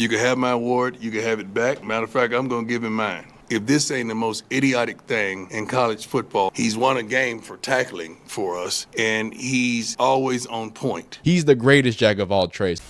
You can have my award, you can have it back. Matter of fact, I'm going to give him mine. If this ain't the most idiotic thing in college football, he's won a game for tackling for us, and he's always on point. He's the greatest jack of all trades.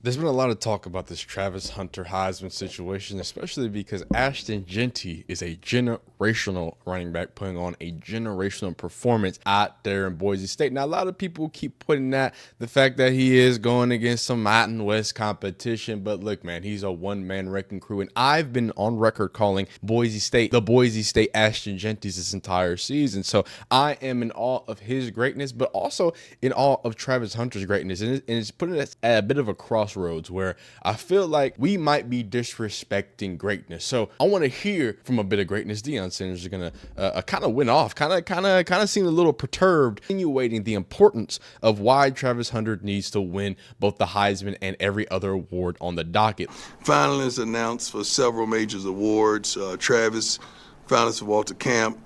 There's been a lot of talk about this Travis Hunter Heisman situation, especially because Ashton Jeanty is a generational running back putting on a generational performance out there in Boise State. Now, a lot of people keep putting that the fact that he is going against some Mountain West competition. But look, man, he's a one-man wrecking crew. And I've been on record calling Boise State the Boise State Ashton Jeanty's this entire season. So I am in awe of his greatness, but also in awe of Travis Hunter's greatness. And it's putting us at a bit of a crossroads where I feel like we might be disrespecting greatness. So I want to hear from a bit of greatness. Deion Sanders is gonna kind of went off, kind of seemed a little perturbed, insinuating the importance of why Travis Hunter needs to win both the Heisman and every other award on the docket. Finalists announced for several major awards. Travis, finalist for Walter Camp,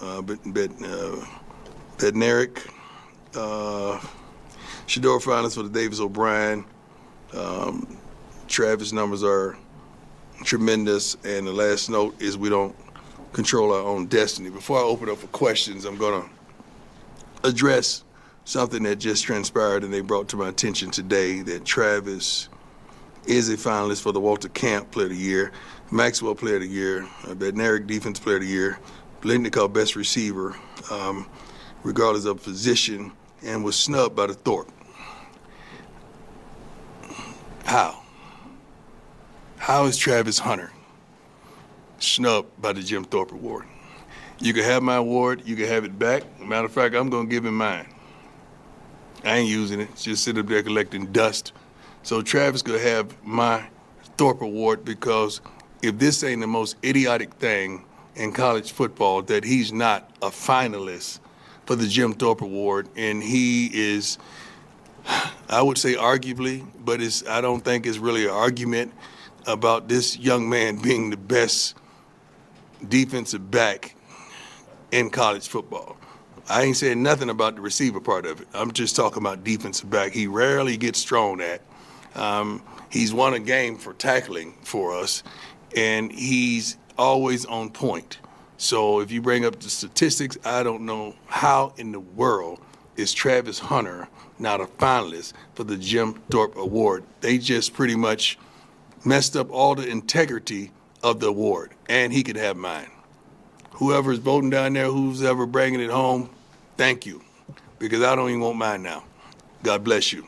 Bednarik. Shador, finalist for the Davis O'Brien. Travis' numbers are tremendous, and the last note is we don't control our own destiny. Before I open up for questions, I'm going to address something that just transpired and they brought to my attention today, that Travis is a finalist for the Walter Camp Player of the Year, Maxwell Player of the Year, Bednarik Defense Player of the Year, Blitnikoff Best Receiver, regardless of position, and was snubbed by the Thorpe. How is Travis Hunter snubbed by the Jim Thorpe Award? You can have my award, you can have it back. Matter of fact, I'm going to give him mine. I ain't using it. It's just sit up there collecting dust. So Travis could have my Thorpe Award, because if this ain't the most idiotic thing in college football, that he's not a finalist for the Jim Thorpe Award, and he is, I would say arguably, but I don't think it's really an argument about this young man being the best defensive back in college football. I ain't saying nothing about the receiver part of it. I'm just talking about defensive back. He rarely gets thrown at. He's won a game for tackling for us, and he's always on point. So if you bring up the statistics, I don't know how in the world is Travis Hunter not a finalist for the Jim Thorpe Award. They just pretty much messed up all the integrity of the award, and he could have mine. Whoever's voting down there, who's ever bringing it home, thank you, because I don't even want mine now. God bless you.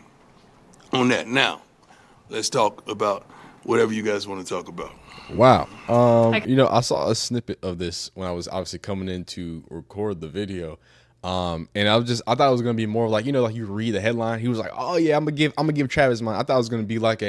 On that, now, let's talk about whatever you guys want to talk about. Wow. I saw a snippet of this when I was obviously coming in to record the video. And I thought it was gonna be more like, like you read the headline. He was like, "Oh yeah, I'm gonna give Travis mine." I thought it was gonna be like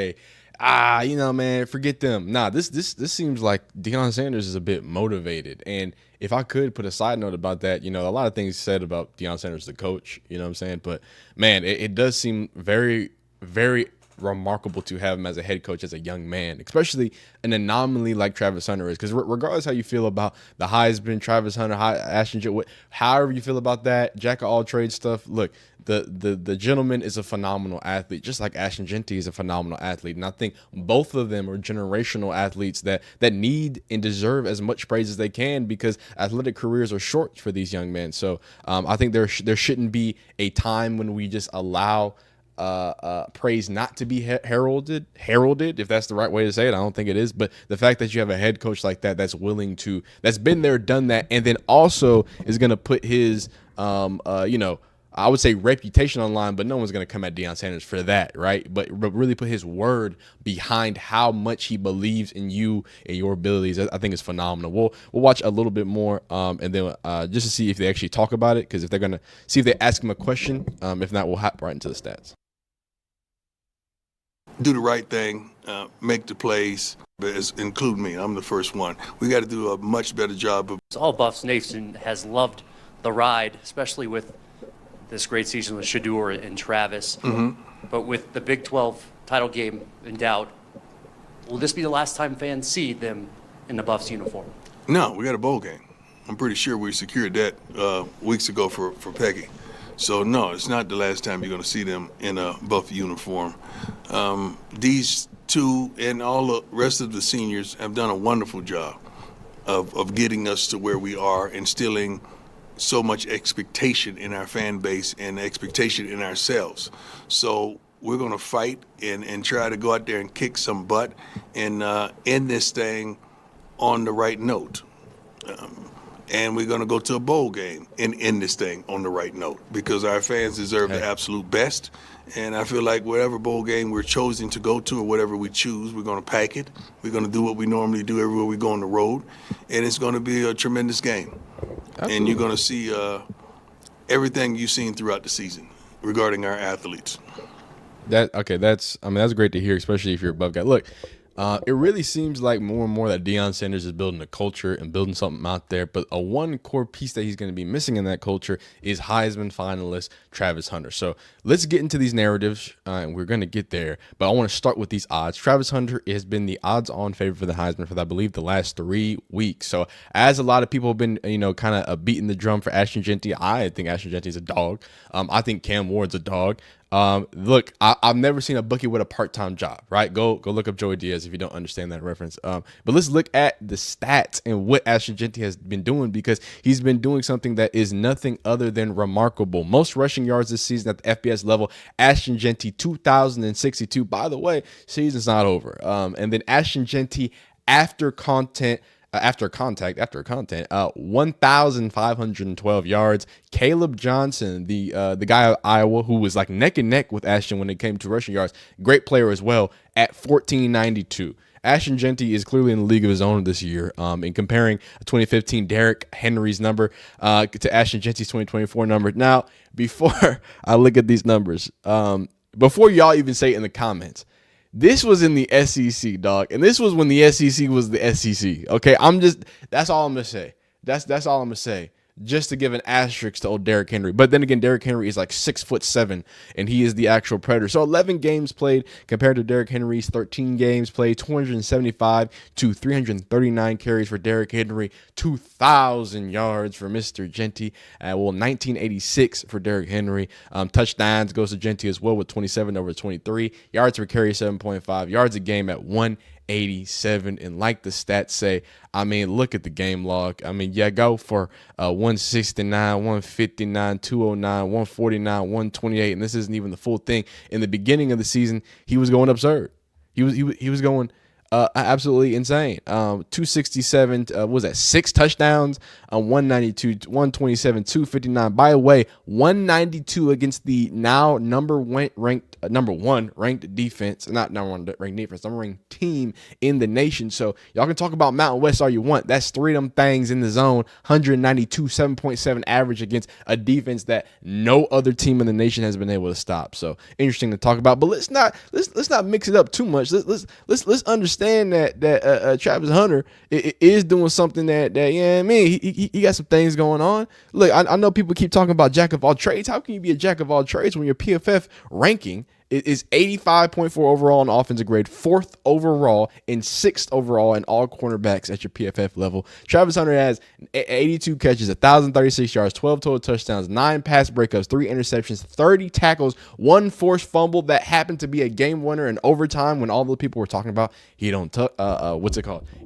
man, forget them. Nah, this seems like Deion Sanders is a bit motivated. And if I could put a side note about that, a lot of things said about Deion Sanders, the coach, you know what I'm saying? But man, it does seem very, very remarkable to have him as a head coach as a young man, especially an anomaly like Travis Hunter is. Because regardless how you feel about the Heisman, Travis Hunter, Ashton Jeanty, however you feel about that Jack of all trades stuff, look, the gentleman is a phenomenal athlete, just like Ashton Jeanty is a phenomenal athlete. And I think both of them are generational athletes that need and deserve as much praise as they can, because athletic careers are short for these young men. So I think there shouldn't be a time when we just allow praise not to be heralded, if that's the right way to say it. I don't think it is, but the fact that you have a head coach like that that's willing to, that's been there, done that, and then also is going to put his I would say reputation online, but no one's going to come at Deion Sanders for that, right? But really put his word behind how much he believes in you and your abilities. I think it's phenomenal. We'll watch a little bit more, and then just to see if they actually talk about it, because if they're going to see if they ask him a question. If not, we'll hop right into the stats. Do the right thing, make the plays, include me. I'm the first one. We got to do a much better job of. All Buffs Nation has loved the ride, especially with this great season with Shador and Travis. Mm-hmm. But with the Big 12 title game in doubt, will this be the last time fans see them in the Buffs uniform? No, we got a bowl game. I'm pretty sure we secured that weeks ago for Peggy. So, no, it's not the last time you're going to see them in a Buff uniform. These too, and all the rest of the seniors have done a wonderful job of getting us to where we are, instilling so much expectation in our fan base and expectation in ourselves. So we're going to fight and try to go out there and kick some butt and end this thing on the right note. And we're going to go to a bowl game and end this thing on the right note because our fans deserve the absolute best. And I feel like whatever bowl game we're chosen to go to or whatever we choose, we're going to pack it. We're going to do what we normally do everywhere we go on the road. And it's going to be a tremendous game. Absolutely. And you're going to see everything you've seen throughout the season regarding our athletes. That's great to hear, especially if you're a Buff guy. Look, it really seems like more and more that Deion Sanders is building a culture and building something out there. But a one core piece that he's going to be missing in that culture is Heisman finalist Travis Hunter. So let's get into these narratives, and we're going to get there. But I want to start with these odds. Travis Hunter has been the odds-on favorite for the Heisman for, I believe, the last 3 weeks. So as a lot of people have been, kind of beating the drum for Ashton Jeanty, I think Ashton Jeanty is a dog. I think Cam Ward's a dog. Look, I've never seen a bookie with a part-time job, right? Go look up Joey Diaz if you don't understand that reference. But let's look at the stats and what Ashton Jeanty has been doing because he's been doing something that is nothing other than remarkable. Most rushing yards this season at the FBS level, Ashton Jeanty 2,062. By the way, season's not over. And then Ashton Jeanty after contact, 1,512 yards. Caleb Johnson, the guy of Iowa who was like neck and neck with Ashton when it came to rushing yards, great player as well at 1,492. Ashton Jeanty is clearly in the league of his own this year. In comparing 2015 Derrick Henry's number to Ashton Jeanty's 2024 number. Now, before I look at these numbers, before y'all even say it in the comments, this was in the SEC, dog, and this was when the SEC was the SEC. Okay, that's all I'm gonna say. That's all I'm gonna say. Just to give an asterisk to old Derrick Henry. But then again, Derrick Henry is like 6'7", and he is the actual predator. So 11 games played compared to Derrick Henry's 13 games played, 275 to 339 carries for Derrick Henry, 2,000 yards for Mr. Jeanty. 1986 for Derrick Henry. Touchdowns goes to Jeanty as well with 27 over 23. Yards per carry 7.5. Yards a game at 187. And like the stats say, look at the game log. Go for 169, 159, 209, 149, 128, and this isn't even the full thing. In the beginning of the season, he was going absurd. He was going absolutely insane. 267, was that 6 touchdowns, 192, 127, 259. By the way, 192 against the now number one ranked defense, not number one ranked defense, number ranked team in the nation. So y'all can talk about Mountain West all you want. That's 3 of them things in the zone. 192, 7.7 average against a defense that no other team in the nation has been able to stop. So interesting to talk about. But let's not mix it up too much. Let's understand that Travis Hunter is doing something that he got some things going on. Look, I know people keep talking about jack of all trades. How can you be a jack of all trades when your PFF ranking is 85.4 overall in offensive grade, 4th overall, and 6th overall in all cornerbacks at your PFF level? Travis Hunter has 82 catches, 1,036 yards, 12 total touchdowns, 9 pass breakups, 3 interceptions, 30 tackles, 1 forced fumble that happened to be a game winner in overtime when all the people were talking about he don't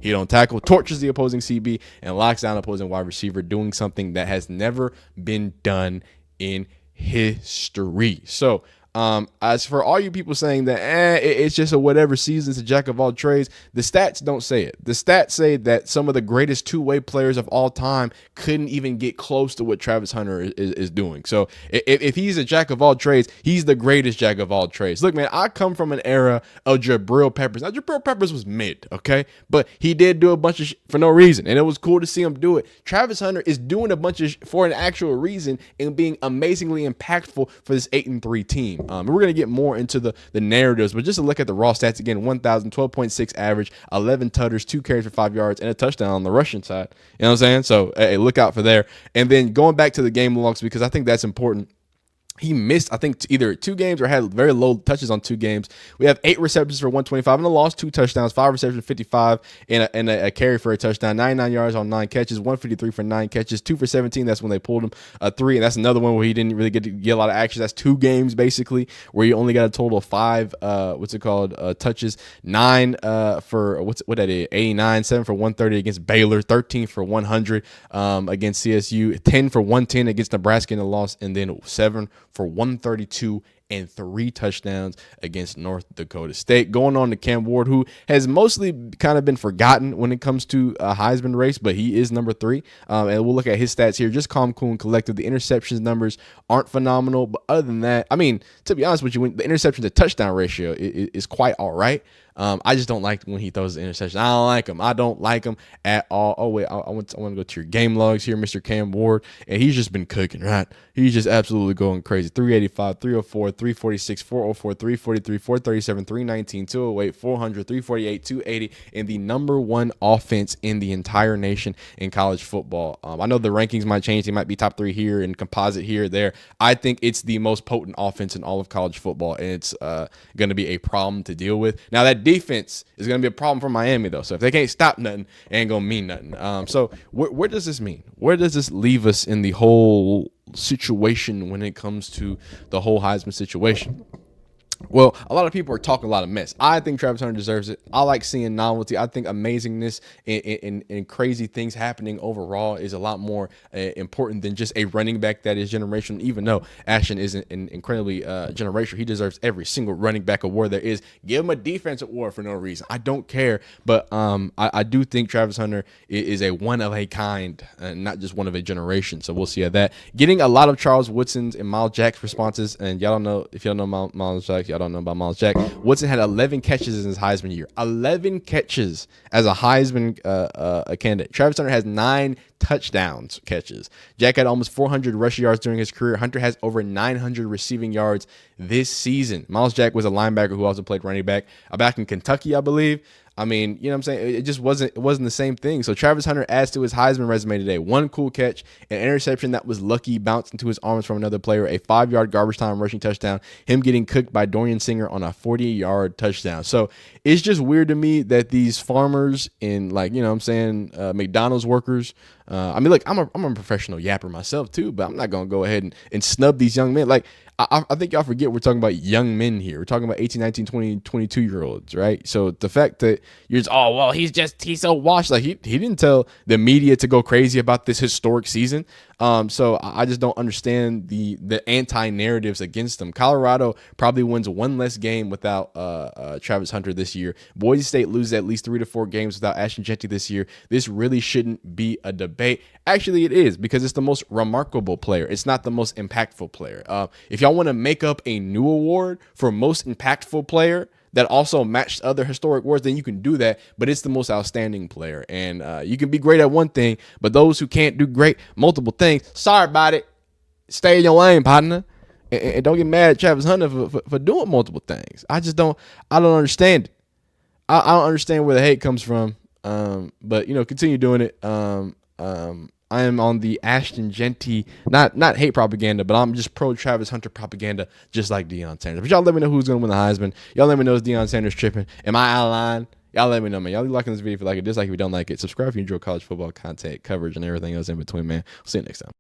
He don't tackle, torches the opposing CB, and locks down opposing wide receiver, doing something that has never been done in history. So, as for all you people saying that it's just a whatever season, it's a jack of all trades, the stats don't say it. The stats say that some of the greatest two-way players of all time couldn't even get close to what Travis Hunter is doing. So if he's a jack of all trades, he's the greatest jack of all trades. Look, man, I come from an era of Jabril Peppers. Now, Jabril Peppers was mid, okay? But he did do a bunch of for no reason, and it was cool to see him do it. Travis Hunter is doing a bunch of for an actual reason and being amazingly impactful for this 8-3 team. We're going to get more into the narratives, but just to look at the raw stats again, 1,012.6 average, 11 tutters, 2 carries for 5 yards, and a touchdown on the rushing side. You know what I'm saying? So, hey, look out for there. And then going back to the game logs, because I think that's important. He missed, I think, either 2 games or had very low touches on 2 games. We have 8 receptions for 125 and a loss, 2 touchdowns, 5 receptions, 55, and a carry for a touchdown, 99 yards on 9 catches, 153 for 9 catches, 2 for 17. That's when they pulled him. 3, and that's another one where he didn't really get to get a lot of action. That's 2 games basically where he only got a total of 5 touches, 9 for what that is, 89, 7 for 130 against Baylor, 13 for 100 against CSU, 10 for 110 against Nebraska in the loss, and then 7 for 132 and 3 touchdowns against North Dakota State. Going on to Cam Ward, who has mostly kind of been forgotten when it comes to a Heisman race, but he is number 3. And we'll look at his stats here. Just calm, cool, and collected. The interceptions numbers aren't phenomenal, but other than that, I mean, to be honest with you, when the interception to touchdown ratio is quite all right. I just don't like when he throws the interception. I don't like him. I don't like him at all. Oh, wait, I want to go to your game logs here, Mr. Cam Ward. And he's just been cooking, right? He's just absolutely going crazy. 385, 304, 346, 404, 343, 437, 319, 208, 400, 348, 280, and the number 1 offense in the entire nation in college football. I know the rankings might change. They might be top 3 here and composite here or there. I think it's the most potent offense in all of college football, and it's going to be a problem to deal with. Now, that defense is going to be a problem for Miami, though. So if they can't stop nothing, it ain't going to mean nothing. So where does this mean? Where does this leave us in the whole situation when it comes to the whole Heisman situation? Well, a lot of people are talking a lot of mess. I think Travis Hunter deserves it. I like seeing novelty. I think amazingness and crazy things happening overall is a lot more important than just a running back that is generational. Even though Ashton is an incredibly generational, he deserves every single running back award there is. Give him a defensive award for no reason. I don't care, but I do think Travis Hunter is a one of a kind, not just one of a generation. So we'll see how that. Getting a lot of Charles Woodson's and Miles Jack's responses, and y'all don't know if y'all know Miles Jack. Y'all don't know about Miles Jack. Woodson had 11 catches in his Heisman year. 11 catches as a Heisman candidate. Travis Hunter has 9 touchdowns catches. Jack had almost 400 rushing yards during his career. Hunter has over 900 receiving yards this season. Miles Jack was a linebacker who also played running back back in Kentucky, I believe. I mean, you know what I'm saying? It just wasn't the same thing. So Travis Hunter adds to his Heisman resume today. 1 cool catch, an interception that was lucky, bounced into his arms from another player, a 5-yard garbage time rushing touchdown, him getting cooked by Dorian Singer on a 40-yard touchdown. So it's just weird to me that these farmers and, like, you know what I'm saying, McDonald's workers, I mean, look, I'm a professional yapper myself too, but I'm not going to go ahead and snub these young men. Like, I think y'all forget we're talking about young men here. We're talking about 18, 19, 20, 22-year-olds, right? So the fact that you're just, oh, well, he's so washed. Like, he didn't tell the media to go crazy about this historic season. So I just don't understand the anti-narratives against them. Colorado probably wins 1 less game without Travis Hunter this year. Boise State loses at least 3 to 4 games without Ashton Jeanty this year. This really shouldn't be a debate. Actually, it is, because it's the most remarkable player. It's not the most impactful player. If y'all want to make up a new award for most impactful player that also matched other historic awards, then you can do that, but it's the most outstanding player. And you can be great at one thing, but those who can't do great multiple things, sorry about it. Stay in your lane, partner. And don't get mad at Travis Hunter for doing multiple things. I don't understand it. I don't understand where the hate comes from. But, you know, continue doing it. I am on the Ashton Jeanty, not hate propaganda, but I'm just pro Travis Hunter propaganda, just like Deion Sanders. But y'all let me know who's going to win the Heisman. Y'all let me know if Deion Sanders tripping. Am I out of line? Y'all let me know, man. Y'all be liking this video if you like it, dislike if you don't like it. Subscribe if you enjoy college football content, coverage, and everything else in between, man. See you next time.